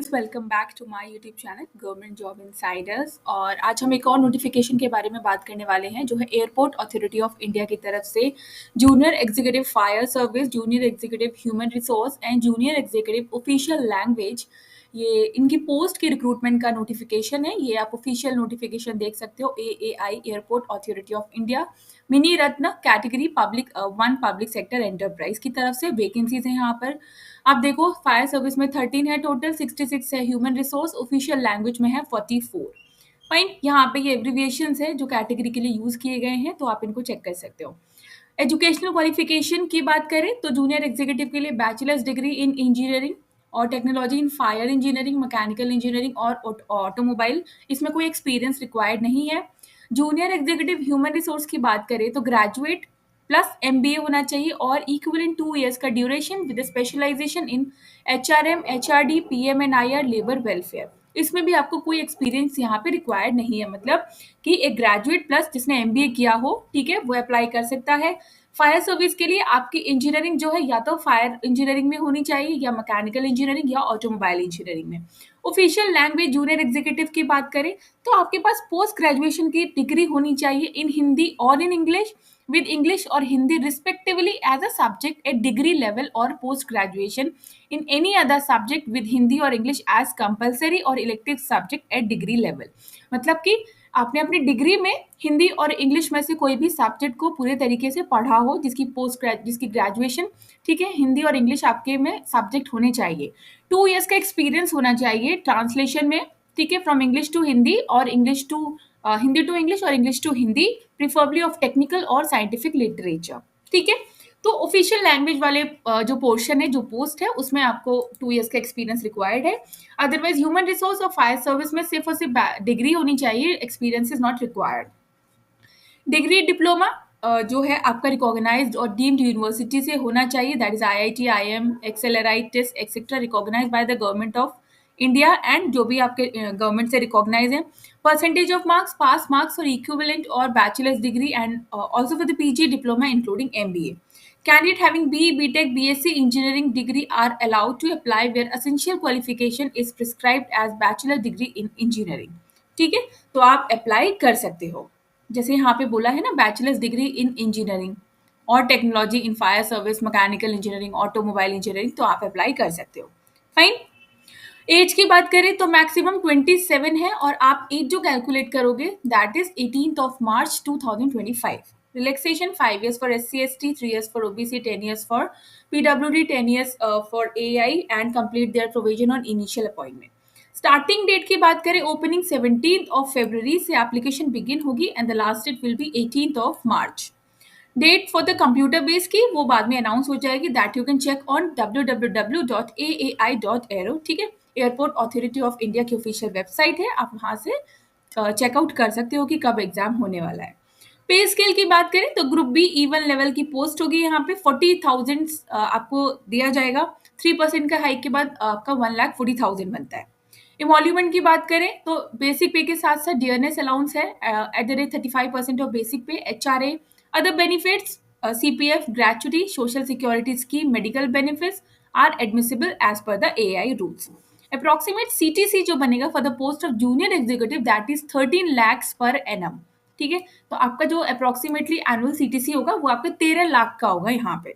Friends, welcome back to my YouTube channel government job insiders. और आज हम एक और नोटिफिकेशन के बारे में बात करने वाले हैं जो है एयरपोर्ट अथॉरिटी ऑफ इंडिया की तरफ से junior executive fire service, junior executive human resource and junior executive official language, ये इनकी पोस्ट की रिक्रूटमेंट का नोटिफिकेशन है। ये आप ऑफिशियल नोटिफिकेशन देख सकते हो। AAI airport Authority of India mini Ratna category public one public sector enterprise की तरफ से वैकेंसीज है। यहाँ पर आप देखो, फायर सर्विस में 13 है टोटल, 66 है ह्यूमन रिसोर्स, ऑफिशियल लैंग्वेज में है 44। फाइन, यहाँ पे ये एब्रिविएशन है जो कैटेगरी के लिए यूज किए गए हैं, तो आप इनको चेक कर सकते हो। एजुकेशनल क्वालिफिकेशन की बात करें तो जूनियर एग्जीक्यूटिव के लिए बैचलर्स डिग्री इन इंजीनियरिंग और technology in fire engineering, mechanical engineering और ऑटोमोबाइल, इसमें कोई एक्सपीरियंस रिक्वायर्ड नहीं है। जूनियर एग्जीक्यूटिव ह्यूमन रिसोर्स की बात करें तो ग्रेजुएट प्लस एमबीए होना चाहिए और इक्विवेलेंट 2 इयर्स का duration with specialization in HRM, HRD, PMNIR, labour welfare. इसमें भी आपको कोई एक्सपीरियंस यहाँ पे रिक्वायर्ड नहीं है, मतलब कि एक ग्रेजुएट प्लस जिसने एमबीए किया हो, ठीक है, वो अप्लाई कर सकता है। फायर सर्विस के लिए आपकी इंजीनियरिंग जो है या तो फायर इंजीनियरिंग में होनी चाहिए या मैकेनिकल इंजीनियरिंग या ऑटोमोबाइल इंजीनियरिंग में। ऑफिशियल लैंग्वेज जूनियर एग्जीक्यूटिव की बात करें तो आपके पास पोस्ट ग्रेजुएशन की डिग्री होनी चाहिए इन हिंदी और in English with English or Hindi respectively as a subject at degree level or post graduation in any other subject with Hindi or English as compulsory or elective subject at degree level। मतलब कि आपने अपनी degree में हिंदी और English में से कोई भी सब्जेक्ट को पूरे तरीके से पढ़ा हो, जिसकी ग्रेजुएशन, ठीक है, हिंदी और इंग्लिश आपके में सब्जेक्ट होने चाहिए। 2 इयर्स का एक्सपीरियंस होना चाहिए ट्रांसलेशन में, ठीक है, फ्रॉम इंग्लिश टू हिंदी और English to Hindi to English और English to Hindi, preferably of technical और साइंटिफिक लिटरेचर, ठीक है। तो ऑफिशियल लैंग्वेज वाले जो पोर्शन है, जो पोस्ट है, उसमें आपको 2 इयर्स का एक्सपीरियंस रिक्वायर्ड है। अदरवाइज ह्यूमन रिसोर्स और फायर सर्विस में सिर्फ और सिर्फ डिग्री होनी चाहिए, experience is not required. Degree diploma जो है आपका रिकॉग्नाइज्ड और डीम्ड यूनिवर्सिटी से होना चाहिए, that is IIT, IIM, XLRI, test etcetera, recognised by the government of India and जो भी आपके गवर्नमेंट से रिकॉग्नाइज है। Percentage of marks, pass marks और इक्विवेलेंट और bachelors degree and also for the PG diploma including MBA. Candidate having BE, BTech, BSc engineering degree are allowed to apply where essential qualification is prescribed as bachelor degree in engineering। ठीक है, तो आप apply कर सकते हो। जैसे यहाँ पे बोला है ना, बैचलर्स डिग्री इन इंजीनियरिंग और technology in fire service, mechanical engineering, automobile engineering, तो आप अप्लाई कर सकते हो। फाइन। एज की बात करें तो मैक्सिमम 27 है और आप एज जो कैलकुलेट करोगे that is 18 March 2025। Relaxation 5 years for SC ST, 3 years for OBC, 10 years for PWD, 10 years for AI and complete their provision on initial appointment। Starting date की बात करें, ओपनिंग 17 फरवरी से एप्लीकेशन बिगिन होगी and the last date will be 18 March. Date for the computer base की वो बाद में अनाउंस हो जाएगी, that you can check on www.aai.aero, ठीक है, एयरपोर्ट अथॉरिटी ऑफ इंडिया की ऑफिशियल वेबसाइट है, आप वहां से चेकआउट कर सकते हो कि कब एग्जाम होने वाला है। पे स्केल की बात करें तो ग्रुप बी E1 लेवल की पोस्ट होगी, यहाँ पे 40,000 आपको दिया जाएगा। 3% का हाइक के बाद आपका 1,40,000 बनता है। इमोल्यूमेंट की बात करें तो बेसिक पे के साथ साथ डियरनेस अलाउंस है at the rate 35% of basic pay, HRA, other benefits, CPF, gratuity, social security scheme, medical benefits are admissible as per the AI rules. Approximate CTC जो बनेगा for the post of junior executive that is 13 lakhs per annum, ठीक है। तो आपका जो approximately annual CTC होगा वो आपका 13 लाख का होगा यहाँ पे।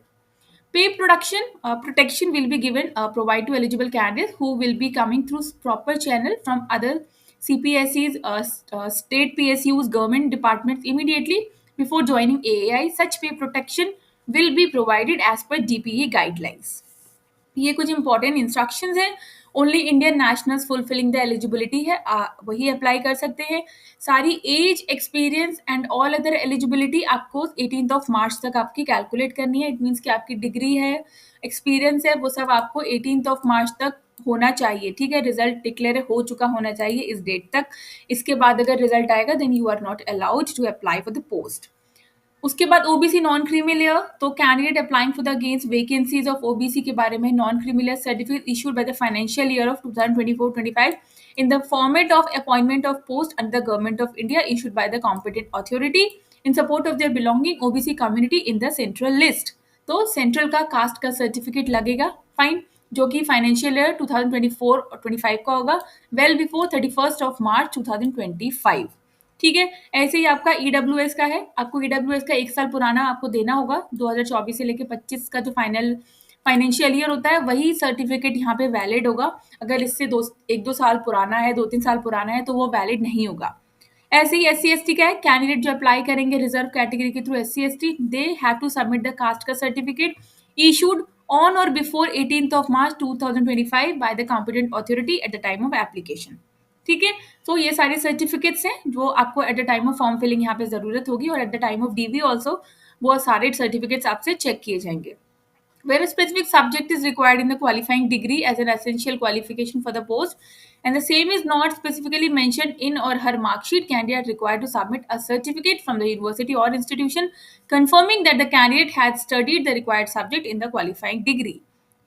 Pay protection will be given provide to eligible candidates who will be coming through proper channel from other CPSEs, state PSUs, government departments immediately before joining AAI. Such pay protection will be provided as per DPE guidelines। ये कुछ important instructions हैं। Only Indian nationals fulfilling the eligibility है, वही apply कर सकते हैं। सारी age, experience and all other eligibility आपको 18 मार्च तक आपकी कैलकुलेट करनी है। इट मीन्स कि आपकी डिग्री है, एक्सपीरियंस है, वो सब आपको 18 मार्च तक होना चाहिए, ठीक है। रिजल्ट डिक्लेयर हो चुका होना चाहिए इस डेट तक। इसके बाद अगर रिजल्ट आएगा then you are not allowed to apply for the post. उसके बाद ओबीसी नॉन क्रीमी लेयर, तो candidate applying for the against vacancies of OBC के बारे में non creamy layer certificate issued by the financial year of 2024-25 in the format of appointment of post under the government of India issued by the competent authority in support of their belonging OBC community in the central list। तो central का cast का certificate लगेगा। Fine. जो कि financial year 2024 और 25 का होगा, well before 31 मार्च 2025। ठीक है। ऐसे ही आपका ईडब्ल्यूएस का है, आपको ईडब्ल्यूएस का 1 साल पुराना आपको देना होगा, 2024 से लेके 25 का जो फाइनल फाइनेंशियल ईयर होता है वही सर्टिफिकेट यहाँ पे वैलिड होगा। अगर इससे 1-2 साल पुराना है, 2-3 साल पुराना है तो वो वैलिड नहीं होगा। ऐसे ही SC ST का है, कैंडिडेट जो अप्लाई करेंगे रिजर्व कैटेगरी के through SC ST, they have to submit the caste का सर्टिफिकेट इशूड ऑन और before 18 March 2025 by the competent authority at the time of application. ठीक है। तो ये सारे सर्टिफिकेट्स हैं जो आपको at the time of form filling यहाँ पे जरूरत होगी, और at the time of DV also वो सारे सर्टिफिकेट्स आपसे चेक किए जाएंगे। Where a specific subject is required in the qualifying degree as an essential qualification for the post, and the same is not specifically mentioned in or her mark sheet, candidate required to submit a certificate from the university or institution confirming that the candidate had studied the required subject in the qualifying degree.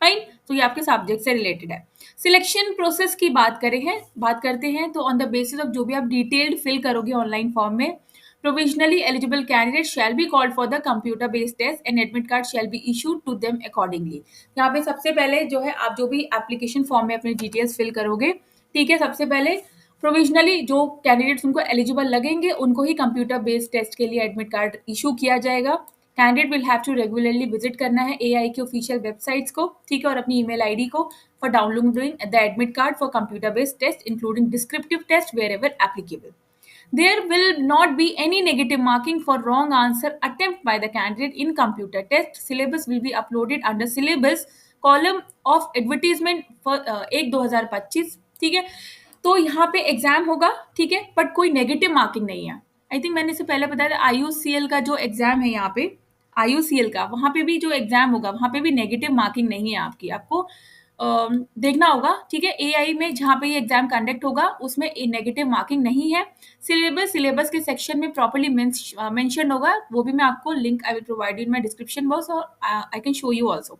Fine. तो ये आपके subject से related है। Selection process की बात करते हैं तो ऑन द बेसिस ऑफ जो भी आप डिटेल्ड फिल करोगे ऑनलाइन फॉर्म में, provisionally eligible candidates shall be called for the computer based test and admit card shall be issued to them accordingly। यहाँ पे सबसे पहले जो है आप जो भी एप्लीकेशन फॉर्म में अपनी डिटेल्स फिल करोगे, ठीक है, सबसे पहले प्रोविजनली जो कैंडिडेट्स उनको एलिजिबल लगेंगे उनको ही कंप्यूटर बेस्ड टेस्ट के लिए एडमिट कार्ड इशू किया जाएगा। Candidate will have to regularly visit करना है AI के ऑफिशियल वेबसाइट्स को, ठीक है, और अपनी ईमेल ID को for downloading the admit card for computer based test including descriptive test wherever applicable. There will not be any negative marking for wrong answer attempt by the candidate in computer test. Syllabus will be uploaded under syllabus column of advertisement for 1/2025। ठीक है। तो यहाँ पे exam होगा, ठीक है, but कोई negative marking नहीं है। आई थिंक मैंने इससे पहले बताया था IUCL का जो एग्जाम है यहाँ पे, IUCL का वहाँ पे भी जो एग्जाम होगा वहाँ पे भी नेगेटिव मार्किंग नहीं है आपकी, आपको देखना होगा, ठीक है। AI में जहाँ पे ये एग्जाम कंडक्ट होगा उसमें नेगेटिव मार्किंग नहीं है। सिलेबस के सेक्शन में प्रॉपर्ली मेंशन होगा, वो भी मैं आपको link I will provide in my description box, और I can show you also.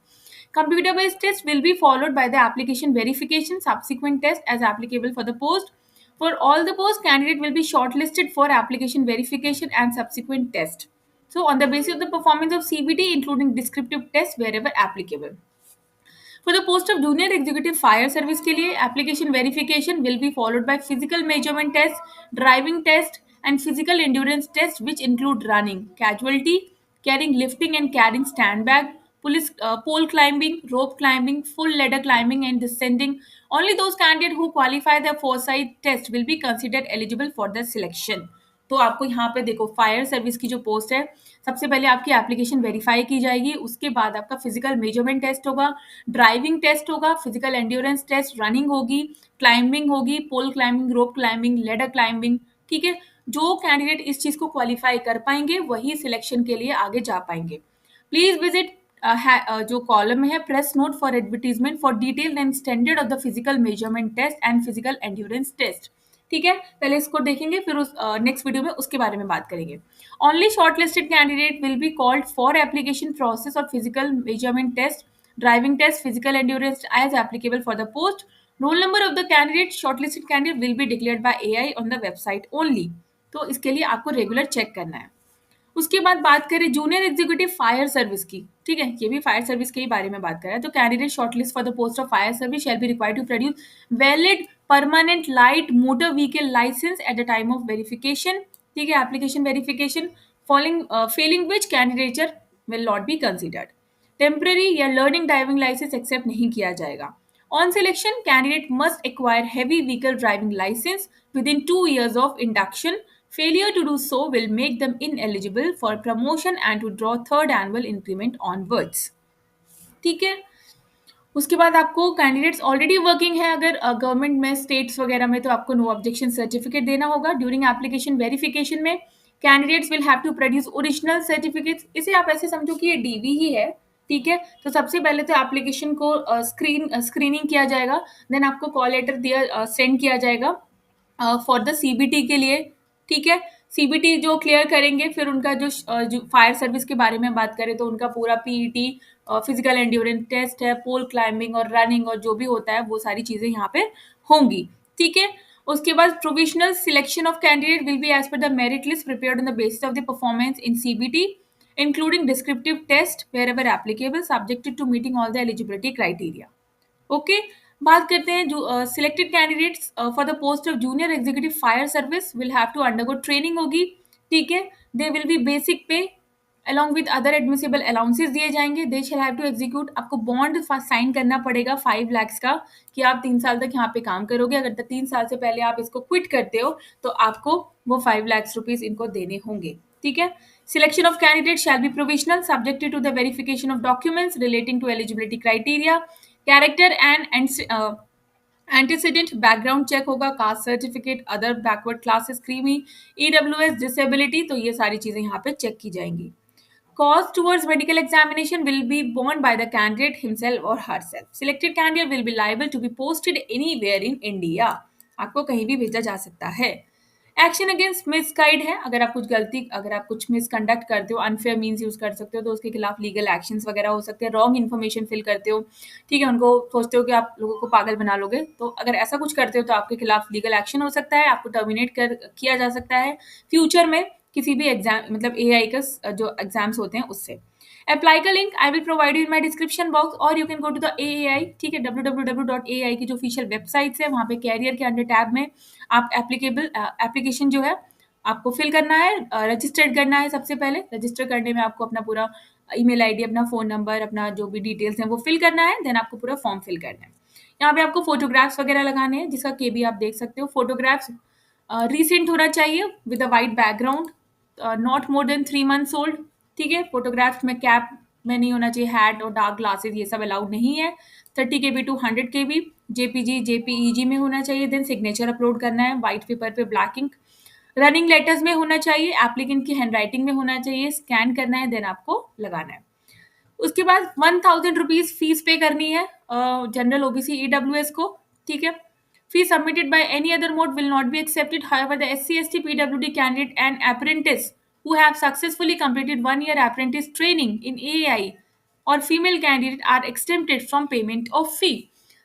Computer based test will be followed by the application verification, subsequent test as applicable for the post. For all the posts, candidate will be shortlisted for application verification and subsequent test. So on the basis of the performance of CBT, including descriptive test wherever applicable. For the post of junior executive fire service के लिए application verification will be followed by physical measurement test, driving test and physical endurance test which include running, casualty, carrying lifting and carrying stand bag, police pole climbing, rope climbing, full ladder climbing and descending. Only those candidates who qualify the foresight test will be considered eligible for the selection. तो आपको यहाँ पे देखो fire service की जो post है, सबसे पहले आपकी एप्लीकेशन वेरीफाई की जाएगी, उसके बाद आपका फिजिकल मेजरमेंट टेस्ट होगा, ड्राइविंग टेस्ट होगा, फिजिकल एंड्योरेंस टेस्ट, रनिंग होगी, क्लाइंबिंग होगी, pole climbing, rope climbing, ladder climbing. ठीक है। जो कैंडिडेट इस चीज को क्वालिफाई कर पाएंगे वही सिलेक्शन के लिए आगे जा पाएंगे। प्लीज विजिट जो कॉलम है press note for advertisement for detail and standard of the physical measurement test and physical endurance test. ठीक है, पहले इसको देखेंगे फिर उस नेक्स्ट वीडियो में उसके बारे में बात करेंगे। Only shortlisted candidate will be called for application process और physical measurement test, driving test, physical endurance as applicable for the post. Roll number of the candidate shortlisted candidate will be declared by AI on the website only. तो इसके लिए आपको regular check करना है। उसके बाद बात करें जूनियर एग्जीक्यूटिव फायर सर्विस की, ठीक है, ये भी फायर सर्विस के ही बारे में बात कर रहा है। तो candidate shortlist for the post of fire service shall be required to produce valid permanent light motor vehicle licence at the time of verification, ठीक है, application verification, following failing which candidature will not be considered. Temporary या learning driving licence accept नहीं किया जाएगा। On selection candidate must acquire heavy vehicle driving licence within 2 years of induction. Failure to do so will make them ineligible for promotion and to draw third annual increment onwards। ठीक है। उसके बाद आपको candidates already working है अगर government में, states वगैरह में, तो आपको नो ऑब्जेक्शन सर्टिफिकेट देना होगा। ड्यूरिंग एप्लीकेशन वेरिफिकेशन में candidates will have to produce original certificates. इसे आप ऐसे समझो कि ये DV ही है, ठीक है। तो सबसे पहले तो एप्लीकेशन को स्क्रीनिंग किया जाएगा, देन आपको कॉल लेटर दिया सेंड किया जाएगा फॉर द CBT के लिए, ठीक है। CBT जो क्लियर करेंगे फिर उनका जो फायर सर्विस के बारे में बात करें तो उनका पूरा PET, फिजिकल एंड्योरेंस टेस्ट है, पोल क्लाइंबिंग और रनिंग और जो भी होता है वो सारी चीजें यहाँ पे होंगी, ठीक है। उसके बाद provisional selection of candidate will be as per the merit list prepared on the basis of the performance in CBT including descriptive test wherever applicable subjected to meeting all the eligibility criteria। Okay, बात करते हैं जो selected candidates for the post of junior executive fire service will have to undergo training होगी, ठीक है। They will be basic pay along with other admissible allowances दिए जाएंगे। They shall have to execute, आपको बॉन्ड साइन करना पड़ेगा 5 lakhs का कि आप 3 साल तक यहाँ पे काम करोगे। अगर 3 साल से पहले आप इसको क्विट करते हो तो आपको वो 5 lakhs रुपीज इनको देने होंगे, ठीक है। Selection of candidate shall be provisional subjected to the verification of documents relating to eligibility criteria, character and antecedent background check होगा, caste certificate, other backward classes, creamy, EWS, disability, तो ये सारी चीजें यहाँ पे चेक की जाएंगी। Cost towards medical examination will be borne by the candidate himself or herself. Selected candidate will be liable to be posted anywhere in India. आपको कहीं भी भेजा जा सकता है। एक्शन अगेंस्ट मिसगाइड है, अगर आप कुछ गलती, अगर आप कुछ मिसकंडक्ट करते हो, अनफेयर मीन्स यूज कर सकते हो, तो उसके खिलाफ लीगल एक्शंस वगैरह हो सकते हैं। रॉन्ग इन्फॉर्मेशन फिल करते हो, ठीक है, उनको सोचते हो कि आप लोगों को पागल बना लोगे, तो अगर ऐसा कुछ करते हो तो आपके खिलाफ लीगल एक्शन हो सकता है, आपको टर्मिनेट किया जा सकता है फ्यूचर में किसी भी एग्जाम, मतलब एआई का जो एग्जाम्स होते हैं उससे। अप्लाई का link I will provide you in my description box, और you can go to the AI, ठीक है, www.ai की जो ऑफिशियल वेबसाइट्स है, वहाँ पे कैरियर के अंडर टैब में आप एप्लीकेशन जो है आपको फिल करना है, रजिस्टर्ड करना है। सबसे पहले रजिस्टर करने में आपको अपना पूरा ईमेल आईडी, अपना फ़ोन नंबर, अपना जो भी डिटेल्स हैं वो फिल करना है, देन आपको पूरा फॉर्म फिल करना है। यहाँ पे आपको फोटोग्राफ्स वगैरह लगाने हैं, जिसका केबी आप देख सकते हो। फोटोग्राफ्स रिसेंट होना चाहिए with a white background, not more than 3 months old, ठीक है। फोटोग्राफ्स में कैप में नहीं होना चाहिए, हैट और डार्क ग्लासेस ये सब अलाउड नहीं है। 30 KB to 100 KB, JPG JPEG में होना चाहिए। देन सिग्नेचर अपलोड करना है व्हाइट पेपर पे, ब्लैक इंक, रनिंग लेटर्स में होना चाहिए, एप्लीकेंट की हैंडराइटिंग में होना चाहिए, स्कैन करना है, देन आपको लगाना है। उसके बाद 1000 रुपीज फीस पे करनी है जनरल ओबीसी ईडब्ल्यूएस को, ठीक है। फी submitted by any other mode will not be accepted. However, the SC/ST PWD candidate and apprentice who have successfully completed 1 year apprentice training in AI or female candidate are exempted from payment of fee.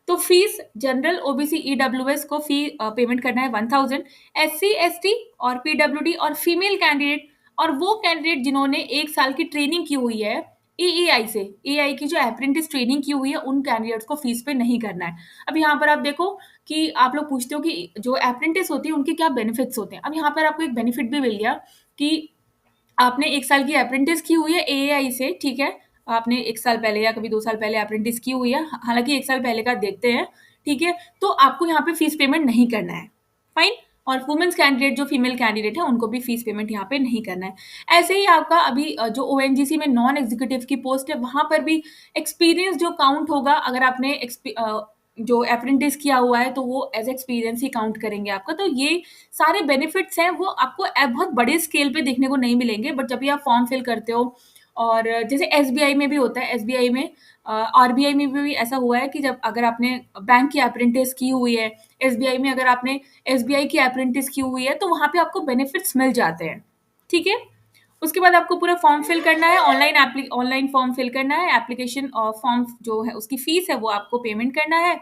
तो fees general OBC EWS को fee payment करना है 1000, SC/ST और PWD और female candidate और वो candidate जिन्होंने 1 साल की ट्रेनिंग की हुई है एआई से, एआई की जो अप्रेंटिस ट्रेनिंग की हुई है, उन कैंडिडेट्स को फीस पे नहीं करना है। अब यहाँ पर आप देखो कि आप लोग पूछते हो कि जो अप्रेंटिस होती है उनके क्या बेनिफिट्स होते हैं। अब यहाँ पर आपको एक बेनिफिट भी मिल गया कि आपने 1 साल की अप्रेंटिस की हुई है एआई से, ठीक है। आपने 1 साल पहले या कभी 2 साल पहले अप्रेंटिस की हुई है, हालांकि 1 साल पहले का देखते हैं, ठीक है। तो आपको यहाँ पे फीस पेमेंट नहीं करना है, फाइन। और वुमेन्स कैंडिडेट जो फीमेल कैंडिडेट है उनको भी फीस पेमेंट यहाँ पे नहीं करना है। ऐसे ही आपका अभी जो ओएनजीसी में नॉन एग्जीक्यूटिव की पोस्ट है वहां पर भी एक्सपीरियंस जो काउंट होगा, अगर आपने जो अप्रेंटिस किया हुआ है तो वो एज एक्सपीरियंस ही काउंट करेंगे आपका। तो ये सारे बेनिफिट्स हैं वो आपको बहुत बड़े स्केल पे देखने को नहीं मिलेंगे, बट जब भी आप फॉर्म फिल करते हो, और जैसे एसबीआई में भी होता है, एसबीआई में आरबीआई में भी ऐसा हुआ है कि जब अगर आपने बैंक की अप्रेंटिस की हुई है, एसबीआई में अगर आपने एसबीआई की अप्रेंटिस की हुई है तो वहां पे आपको बेनिफिट्स मिल जाते हैं, ठीक है। उसके बाद आपको पूरा फॉर्म फिल करना है, ऑनलाइन फॉर्म फिल करना है, एप्लीकेशन और फॉर्म जो है उसकी फीस है वो आपको पेमेंट करना है।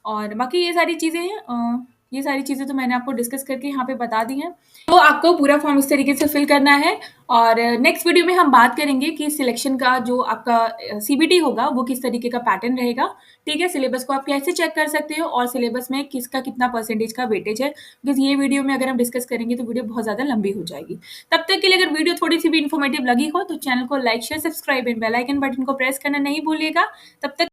और बाकी ये सारी चीज़ें हैं, ये सारी चीज़ें तो मैंने आपको डिस्कस करके यहाँ पे बता दी हैं। तो आपको पूरा फॉर्म इस तरीके से फिल करना है। और नेक्स्ट वीडियो में हम बात करेंगे कि सिलेक्शन का जो आपका सीबीटी होगा वो किस तरीके का पैटर्न रहेगा, ठीक है। सिलेबस को आप कैसे चेक कर सकते हो और सिलेबस में किसका कितना परसेंटेज का वेटेज है, बिकॉज ये वीडियो में अगर हम डिस्कस करेंगे तो वीडियो बहुत ज़्यादा लंबी हो जाएगी। तब तक के लिए अगर वीडियो थोड़ी सी भी इन्फॉर्मेटिव लगी हो तो चैनल को like share subscribe and bell icon button को प्रेस करना नहीं भूलिएगा। तब तक